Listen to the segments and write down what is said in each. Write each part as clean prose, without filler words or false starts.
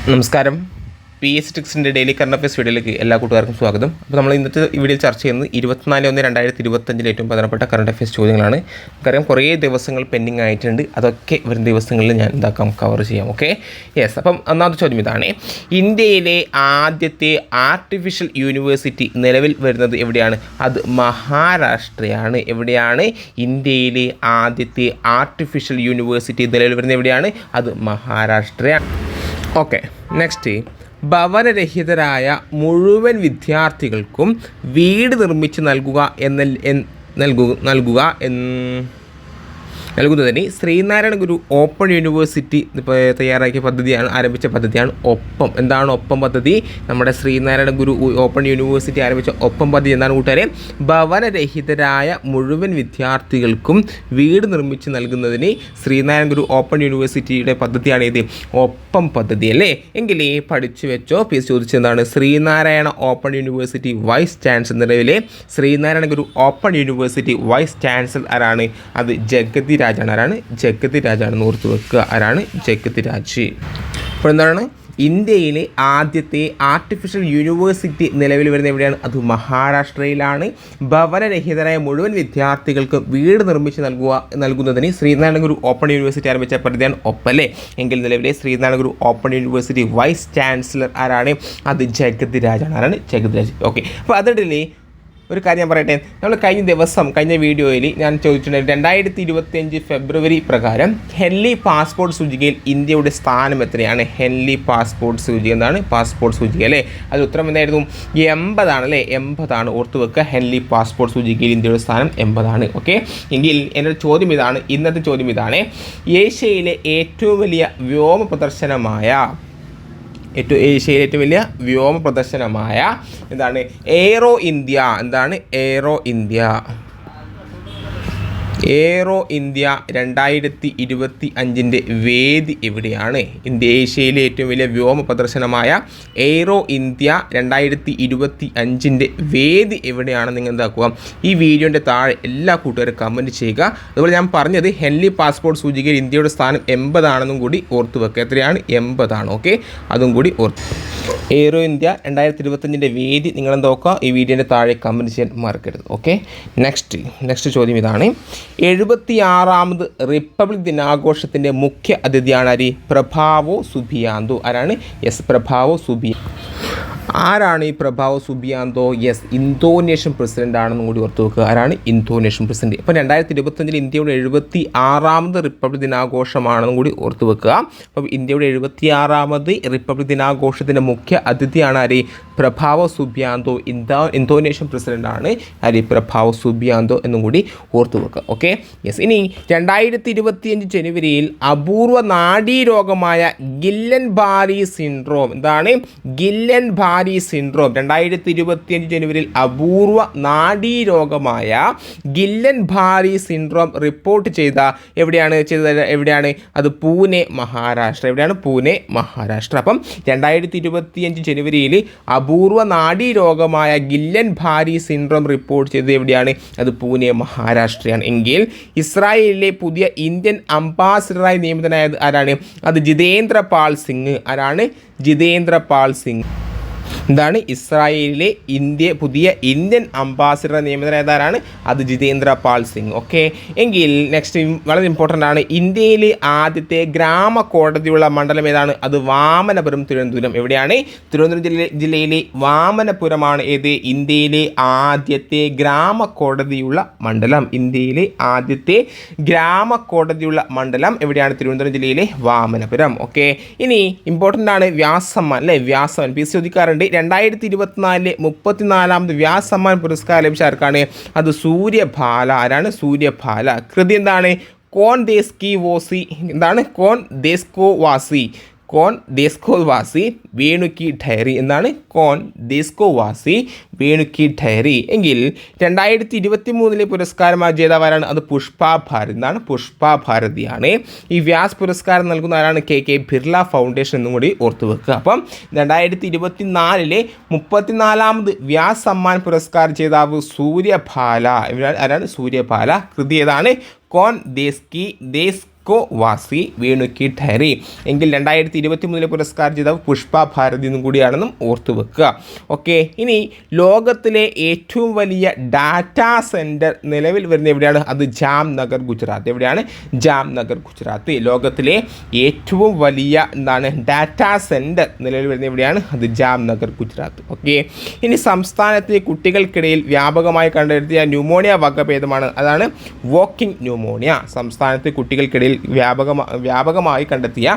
നമസ്കാരം. P S ടിക്സിൻ്റെ daily current affairs വീഡിയോയിലേക്ക് എല്ലാ കൂട്ടുകാർക്കും സ്വാഗതം. അപ്പോൾ നമ്മൾ ഇന്നത്തെ വീഡിയോയിൽ ചർച്ച ചെയ്യുന്നത് 24/1/2025 ഏറ്റവും പ്രധാനപ്പെട്ട കറണ്ട് അഫയേഴ്സ് ചോദ്യങ്ങളാണ്. നമുക്കറിയാം കുറേ ദിവസങ്ങൾ പെൻഡിങ് ആയിട്ടുണ്ട്. അതൊക്കെ വരും ദിവസങ്ങളിൽ ഞാൻ കവർ ചെയ്യാം. Okay, yes. അപ്പം ഒന്നാമത്തെ ചോദ്യം ഇതാണ്: ഇന്ത്യയിലെ ആദ്യത്തെ ആർട്ടിഫിഷ്യൽ യൂണിവേഴ്സിറ്റി നിലവിൽ വരുന്നത് എവിടെയാണ്? അത് മഹാരാഷ്ട്രയാണ്. എവിടെയാണ് ഇന്ത്യയിലെ ആദ്യത്തെ ആർട്ടിഫിഷ്യൽ യൂണിവേഴ്സിറ്റി നിലവിൽ വരുന്നത്? എവിടെയാണ്? അത് മഹാരാഷ്ട്രയാണ്. ഓക്കെ, നെക്സ്റ്റ്: ഭവനരഹിതരായ മുഴുവൻ വിദ്യാർത്ഥികൾക്കും വീട് നിർമ്മിച്ച് നൽകുന്നതിന് ശ്രീനാരായണ ഗുരു ഓപ്പൺ യൂണിവേഴ്സിറ്റി തയ്യാറാക്കിയ ആരംഭിച്ച പദ്ധതിയാണ് ഒപ്പം. എന്താണ് ഒപ്പം പദ്ധതി? നമ്മുടെ ശ്രീനാരായണ ഗുരു ഓപ്പൺ യൂണിവേഴ്സിറ്റി ആരംഭിച്ച ഒപ്പം പദ്ധതി എന്താണ് കൂട്ടുകാരെ? ഭവനരഹിതരായ മുഴുവൻ വിദ്യാർത്ഥികൾക്കും വീട് നിർമ്മിച്ച് നൽകുന്നതിന് ശ്രീനാരായണ ഗുരു ഓപ്പൺ യൂണിവേഴ്സിറ്റിയുടെ പദ്ധതിയാണ് ഇത് ഒപ്പം പദ്ധതി അല്ലേ? എങ്കിൽ പഠിച്ചു വെച്ചോ. പി എസ് ചോദിച്ചെന്താണ്? Sreenarayana open university vice chancellor. നിലവിലെ Sreenarayana Guru open university vice chancellor ആരാണ്? അത് ജഗതി രാജാണ്. ആരാണ്? ജഗതി രാജാണെന്ന് ഓർത്ത് വെക്കുക. ആരാണ്? ജഗതി രാജ്. അപ്പോൾ എന്താണ്? ഇന്ത്യയിലെ ആദ്യത്തെ ആർട്ടിഫിഷ്യൽ യൂണിവേഴ്സിറ്റി നിലവിൽ വരുന്നത് എവിടെയാണ്? അത് മഹാരാഷ്ട്രയിലാണ്. ഭവനരഹിതരായ മുഴുവൻ വിദ്യാർത്ഥികൾക്ക് വീട് നിർമ്മിച്ച് നൽകുന്നതിന് ശ്രീനാരായണ ഗുരു ഓപ്പൺ യൂണിവേഴ്സിറ്റി ആരംഭിച്ച പദ്ധതിയാണ് ഒപ്പല്ലേ? എങ്കിൽ നിലവിലെ Sreenarayana Guru open university vice chancellor ആരാണ്? അത് ജഗതി രാജാണ്. ആരാണ്? ജഗതി രാജ്. ഓക്കെ, അപ്പോൾ അതിനിടയിൽ ഒരു കാര്യം ഞാൻ പറയട്ടെ. നമ്മൾ കഴിഞ്ഞ വീഡിയോയിൽ ഞാൻ ചോദിച്ചിട്ടുണ്ടായിരുന്നു 2025 ഫെബ്രുവരി പ്രകാരം ഹെൻലി പാസ്പോർട്ട് സൂചികയിൽ ഇന്ത്യയുടെ സ്ഥാനം എത്രയാണ്? ഹെൻലി പാസ്പോർട്ട് സൂചിക എന്താണ്? പാസ്പോർട്ട് സൂചിക അല്ലേ? അത് ഉത്തരം എന്തായിരുന്നു? 80 ആണല്ലേ? 80 ഓർത്ത് വെക്കുക. ഹെൻലി പാസ്പോർട്ട് സൂചികയിൽ ഇന്ത്യയുടെ സ്ഥാനം 80. ഓക്കെ, എങ്കിൽ എൻ്റെ ചോദ്യം ഇതാണ്. ഇന്നത്തെ ചോദ്യം ഇതാണ്: ഏഷ്യയിലെ ഏറ്റവും വലിയ വ്യോമ പ്രദർശനമായ ഏഷ്യയിലെ ഏറ്റവും വലിയ വ്യോമ പ്രദർശനമായ എന്താണ്? Aero India. എന്താണ്? എയ്റോ ഇന്ത്യ 2025 വേദി എവിടെയാണ്? ഏഷ്യയിലെ ഏറ്റവും വലിയ വ്യോമ പ്രദർശനമായ എയ്റോ ഇന്ത്യ 2025 വേദി എവിടെയാണെന്ന് നിങ്ങൾ എന്താക്കുക? ഈ വീഡിയോൻ്റെ താഴെ എല്ലാ കൂട്ടുകാരും കമൻറ്റ് ചെയ്യുക. അതുപോലെ ഞാൻ പറഞ്ഞത് ഹെൻലി പാസ്പോർട്ട് സൂചികയിൽ ഇന്ത്യയുടെ സ്ഥാനം 80 ആണെന്നും കൂടി ഓർത്ത് വെക്കുക. എത്രയാണ്? 80. ഓക്കെ, അതും കൂടി ഓർത്ത്. എയ്റോ ഇന്ത്യ 2025 വേദി നിങ്ങൾ നോക്കുക. ഈ വീഡിയോൻ്റെ താഴെ കമൻറ്റ് ചെയ്യാൻ മറക്കരുത്. ഓക്കെ, നെക്സ്റ്റ് ചോദ്യം ഇതാണ്: 76ാമത് റിപ്പബ്ലിക് ദിനാഘോഷത്തിൻ്റെ മുഖ്യ അതിഥിയാണ് ആര്? Prabowo Subianto. ആരാണ്? Yes, Prabowo Subianto. ആരാണ് ഈ Prabowo Subianto? Yes, Indonesian president ആണെന്നും കൂടി ഓർത്ത് വെക്കുക. ആരാണ്? Indonesian president. അപ്പോൾ 2025 ഇന്ത്യയുടെ 76ാമത് റിപ്പബ്ലിക് ദിനാഘോഷമാണെന്നും കൂടി ഓർത്ത് വെക്കുക. അപ്പോൾ ഇന്ത്യയുടെ 76ാമത് റിപ്പബ്ലിക് ദിനാഘോഷത്തിൻ്റെ മുഖ്യ അതിഥിയാണ് ആര്? Prabowo Subianto. ഇന്തോനേഷ്യൻ പ്രസിഡൻ്റ് ആണ് ആര്? പ്രഭാവോ സുബിയാന്തോ എന്നും കൂടി ഓർത്ത് വെക്കുക. Okay, yes. ഇനി 2025 ജനുവരിയിൽ അപൂർവ നാഡീരോഗമായ ഗില്ലൻ ബാരി സിൻഡ്രോം. എന്താണ്? ഗില്ലൻ ബാരി സിൻഡ്രോം 2025 ജനുവരിയിൽ അപൂർവ നാഡീരോഗമായ ഗില്ലൻ ബാരി സിൻഡ്രോം റിപ്പോർട്ട് എവിടെയാണ്? അത് പൂനെ, മഹാരാഷ്ട്ര. എവിടെയാണ്? പൂനെ, മഹാരാഷ്ട്ര. അപ്പം 2025 ജനുവരിയിൽ അപൂർവ നാഡീരോഗമായ ഗില്ലൻ ബാരി സിൻഡ്രോം റിപ്പോർട്ട് ചെയ്തത് എവിടെയാണ്? അത് പൂനെ, മഹാരാഷ്ട്രയാണ്. എങ്കിൽ ഇസ്രായേലിലെ പുതിയ ഇന്ത്യൻ അംബാസിഡറായി നിയമിതനായത് ആരാണ്? അത് ജിതേന്ദ്ര പാൽ സിംഗ്. ആരാണ്? ജിതേന്ദ്ര പാൽ സിംഗ്. എന്താണ്? ഇസ്രായേലിലെ പുതിയ ഇന്ത്യൻ അംബാസിഡർ നിയമിതനായതാരാണ്? അത് ജിതേന്ദ്ര പാൽ സിംഗ്. ഓക്കെ, എങ്കിൽ നെക്സ്റ്റ് വളരെ ഇമ്പോർട്ടൻ്റ് ആണ്. ഇന്ത്യയിലെ ആദ്യത്തെ ഗ്രാമ കോടതിയുള്ള മണ്ഡലം ഏതാണ്? അത് വാമനപുരം, തിരുവനന്തപുരം. എവിടെയാണ്? തിരുവനന്തപുരം ജില്ലയിലെ വാമനപുരമാണ് ഏത്? ഇന്ത്യയിലെ ആദ്യത്തെ ഗ്രാമ കോടതിയുള്ള മണ്ഡലം. ഇന്ത്യയിലെ ആദ്യത്തെ ഗ്രാമ കോടതിയുള്ള മണ്ഡലം എവിടെയാണ്? തിരുവനന്തപുരം ജില്ലയിലെ വാമനപുരം. ഓക്കെ, ഇനി ഇമ്പോർട്ടൻ്റ് ആണ് വ്യാസമ്മാൻ അല്ലേ? വ്യാസമ്മാൻ പി ചോദിക്കാറുണ്ട്. 2024 34ാമത് വ്യാസ് സമ്മാൻ പുരസ്കാരം ലഭിച്ച ആർക്കാണ്? അത് സൂര്യഭാല. ആരാണ്? സൂര്യഭാല. കൃതി എന്താണ്? കോൺ ദേസ്കി വോസി. എന്താണ്? കോൺ ദേസ്കോവാസി വേണു കി ഡയറി. എന്താണ്? കോൺ ദേസ്കോവാസി വേണു കി ഡയറി. എങ്കിൽ 2023 പുരസ്കാരം ജേതാവാരാണ്? അത് പുഷ്പ ഭാരതി. എന്താണ്? പുഷ്പ ഭാരതിയാണ്. ഈ വ്യാസ് പുരസ്കാരം നൽകുന്ന ആരാണ്? കെ ബിർള ഫൗണ്ടേഷൻ എന്നും കൂടി ഓർത്ത് വെക്കുക. അപ്പം 2024 34ാമത് വ്യാസ് സമ്മാൻ പുരസ്കാര ജേതാവ് സൂര്യഭാല. ആരാണ്? സൂര്യഭാല. കൃതി ഏതാണ്? കോൺ ദേസ്കോ യുനെസ്കോ വാസി വേണുക്കി ഠഹരി. എങ്കിൽ 2023 പുരസ്കാര ജേതാവ് പുഷ്പ ഭാരതി എന്നും കൂടിയാണെന്നും ഓർത്തു വെക്കുക. ഓക്കെ, ഇനി ലോകത്തിലെ ഏറ്റവും വലിയ ഡാറ്റാ സെൻറ്റർ നിലവിൽ വരുന്ന എവിടെയാണ്? അത് ജാംനഗർ ഗുജറാത്ത്. എവിടെയാണ്? ജാംനഗർ ഗുജറാത്ത്. ലോകത്തിലെ ഏറ്റവും വലിയ ഡാറ്റാ സെൻറ്റർ നിലവിൽ വരുന്ന എവിടെയാണ്? അത് ജാംനഗർ ഗുജറാത്ത്. ഓക്കെ, ഇനി സംസ്ഥാനത്തെ കുട്ടികൾക്കിടയിൽ വ്യാപകമായി കണ്ടെത്തിയ ന്യൂമോണിയ വകഭേദമാണ്, അതാണ് വോക്കിംഗ് ന്യൂമോണിയ. സംസ്ഥാനത്തെ കുട്ടികൾക്കിടയിൽ വ്യാപകമായി കണ്ടെത്തിയ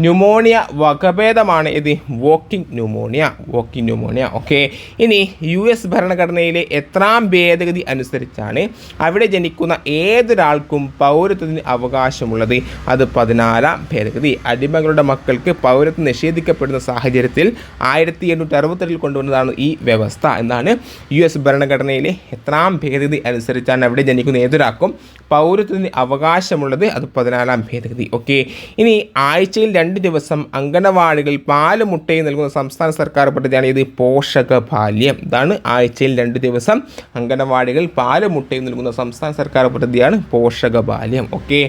ന്യൂമോണിയ വകഭേദമാണ് ഇത് വോക്കിംഗ് ന്യൂമോണിയ. ഓക്കെ, ഇനി US ഭരണഘടനയിലെ എത്രാം ഭേദഗതി അനുസരിച്ചാണ് അവിടെ ജനിക്കുന്ന ഏതൊരാൾക്കും പൗരത്വത്തിന് അവകാശമുള്ളത്? അത് 14ാം ഭേദഗതി. അടിമകളുടെ മക്കൾക്ക് പൗരത്വം നിഷേധിക്കപ്പെടുന്ന സാഹചര്യത്തിൽ 1862 കൊണ്ടുവന്നതാണ് ഈ വ്യവസ്ഥ. എന്നാണ് US ഭരണഘടനയിലെ എത്രാം ഭേദഗതി അനുസരിച്ചാണ് അവിടെ ജനിക്കുന്ന ഏതൊരാൾക്കും പൗരത്വത്തിന് അവകാശമുള്ളത്? അത് 14ാം ഭേദഗതി. ഓക്കെ, ഇനി ആഴ്ചയിൽ 2 ദിവസം അംഗനവാടികൾ പാലും മുട്ടയും നൽകുന്ന സംസ്ഥാന സർക്കാർ പദ്ധതിയാണ് ഇത് പോഷകബാല്യം. ഇതാണ് ആഴ്ചയിൽ 2 ദിവസം അംഗനവാടികൾ പാലും മുട്ടയും നൽകുന്ന സംസ്ഥാന സർക്കാർ പദ്ധതിയാണ് പോഷകബാല്യം. ഓക്കെ,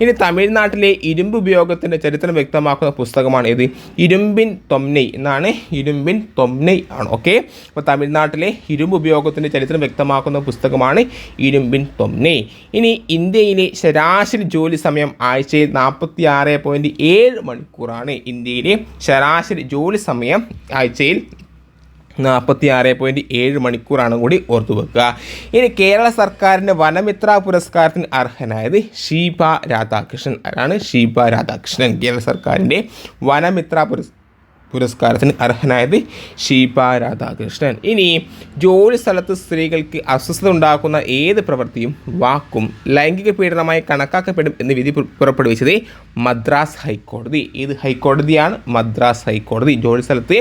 ഇനി തമിഴ്നാട്ടിലെ ഇരുമ്പ് ഉപയോഗത്തിൻ്റെ ചരിത്രം വ്യക്തമാക്കുന്ന പുസ്തകമാണ് ഇത് ഇരുമ്പിൻ തൊമ്നൈ എന്നാണ്. ഇരുമ്പിൻ തൊമ്നൈ ആണ്. ഓക്കെ, അപ്പോൾ തമിഴ്നാട്ടിലെ ഇരുമ്പ് ഉപയോഗത്തിൻ്റെ ചരിത്രം വ്യക്തമാക്കുന്ന പുസ്തകമാണ് ഇരുമ്പിൻ തൊമ്നൈ. ഇനി ഇന്ത്യയിലെ ശരാശരി ജോലി സമയം ആഴ്ചയിൽ 46.7 മണിക്കൂറാണ്. ഇന്ത്യയിലെ ശരാശരി ജോലി സമയം ആഴ്ചയിൽ 46.7 മണിക്കൂറാണ് കൂടി ഓർത്തു വെക്കുക. ഇനി കേരള സർക്കാരിൻ്റെ വനമിത്ര പുരസ്കാരത്തിന് അർഹനായത് ഷീബ രാധാകൃഷ്ണൻ. ആരാണ്? ഷീബ രാധാകൃഷ്ണൻ. കേരള സർക്കാരിൻ്റെ വനമിത്ര പുരസ്കാരത്തിന് അർഹനായത് ഷീബ രാധാകൃഷ്ണൻ. ഇനി ജോലി സ്ഥലത്ത് സ്ത്രീകൾക്ക് അസ്വസ്ഥത ഉണ്ടാക്കുന്ന ഏത് പ്രവൃത്തിയും വാക്കും ലൈംഗിക പീഡനമായി കണക്കാക്കപ്പെടും എന്ന് വിധി പുറപ്പെടുവിച്ചത് മദ്രാസ് ഹൈക്കോടതി. ഏത് ഹൈക്കോടതിയാണ്? മദ്രാസ് ഹൈക്കോടതി. ജോലി സ്ഥലത്ത്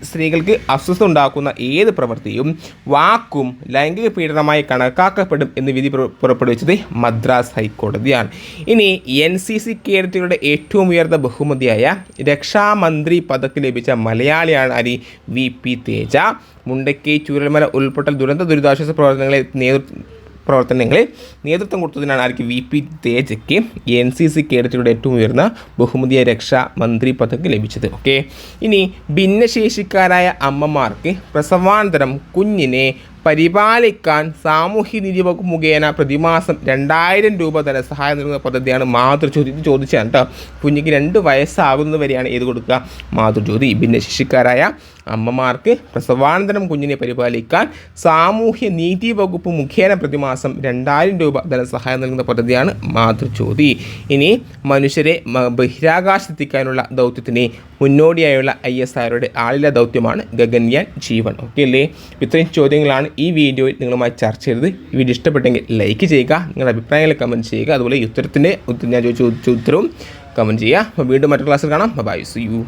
സ്ത്രീകൾക്ക് അസ്വസ്ഥത ഉണ്ടാക്കുന്ന ഏത് പ്രവൃത്തിയും വാക്കും ലൈംഗിക പീഡനമായി കണക്കാക്കപ്പെടും എന്ന് വിധി പുറപ്പെടുവിച്ചത് മദ്രാസ് ഹൈക്കോടതിയാണ്. ഇനി NCC കേഡറ്റുകളുടെ ഏറ്റവും ഉയർന്ന ബഹുമതിയായ രക്ഷാമന്ത്രി പദക്ക് ലഭിച്ച മലയാളിയാണ് ആര്? VP തേജ. മുണ്ടക്കൈ ചൂരൽമല ഉൾപ്പെട്ട ദുരിതാശ്വാസ പ്രവർത്തനങ്ങളിൽ നേതൃത്വം കൊടുത്തതിനാണ് ആർക്ക്? VP തേജയ്ക്ക് NCC കേഡറ്റുകളുടെ ഏറ്റവും ഉയർന്ന ബഹുമതിയായ രക്ഷാമന്ത്രി പദക്ക് ലഭിച്ചത്. ഓക്കെ, ഇനി ഭിന്നശേഷിക്കാരായ അമ്മമാർക്ക് പ്രസവാനന്തരം കുഞ്ഞിനെ പരിപാലിക്കാൻ സാമൂഹ്യനീതി വകുപ്പ് മുഖേന പ്രതിമാസം 2000 രൂപ ധനസഹായം നൽകുന്ന പദ്ധതിയാണ് മാതൃജ്യോതി. ഇത് ചോദിച്ചാണ് കേട്ടോ. കുഞ്ഞിക്ക് 2 വയസ്സാകുന്നത് വരെയാണ് ഏത് കൊടുക്കുക? മാതൃജ്യോതി. ഭിന്നശേഷിക്കാരായ അമ്മമാർക്ക് പ്രസവാനന്തരം കുഞ്ഞിനെ പരിപാലിക്കാൻ സാമൂഹ്യനീതി വകുപ്പ് മുഖേന പ്രതിമാസം 2000 രൂപ ധനസഹായം നൽകുന്ന പദ്ധതിയാണ് മാതൃജ്യോതി. ഇനി മനുഷ്യരെ ബഹിരാകാശത്തെത്തിക്കാനുള്ള ദൗത്യത്തിന് മുന്നോടിയായുള്ള ISROയുടെ ആളില്ലാ ദൗത്യമാണ് ഗഗൻയാൻ G1. ഓക്കെ അല്ലേ? ഇത്രയും ചോദ്യങ്ങളാണ് ഈ വീഡിയോയിൽ നിങ്ങളുമായി ചർച്ച ചെയ്തത്. ഈ വീഡിയോ ഇഷ്ടപ്പെട്ടെങ്കിൽ ലൈക്ക് ചെയ്യുക, നിങ്ങളുടെ അഭിപ്രായങ്ങൾ കമൻറ്റ് ചെയ്യുക. അതുപോലെ ഈ ഉത്തരത്തിൻ്റെ ഞാൻ ചോദിച്ച ഉത്തരവും കമൻറ്റ് ചെയ്യുക. അപ്പോൾ വീണ്ടും മറ്റൊരു ക്ലാസ്സിൽ കാണാം. Bye, see U.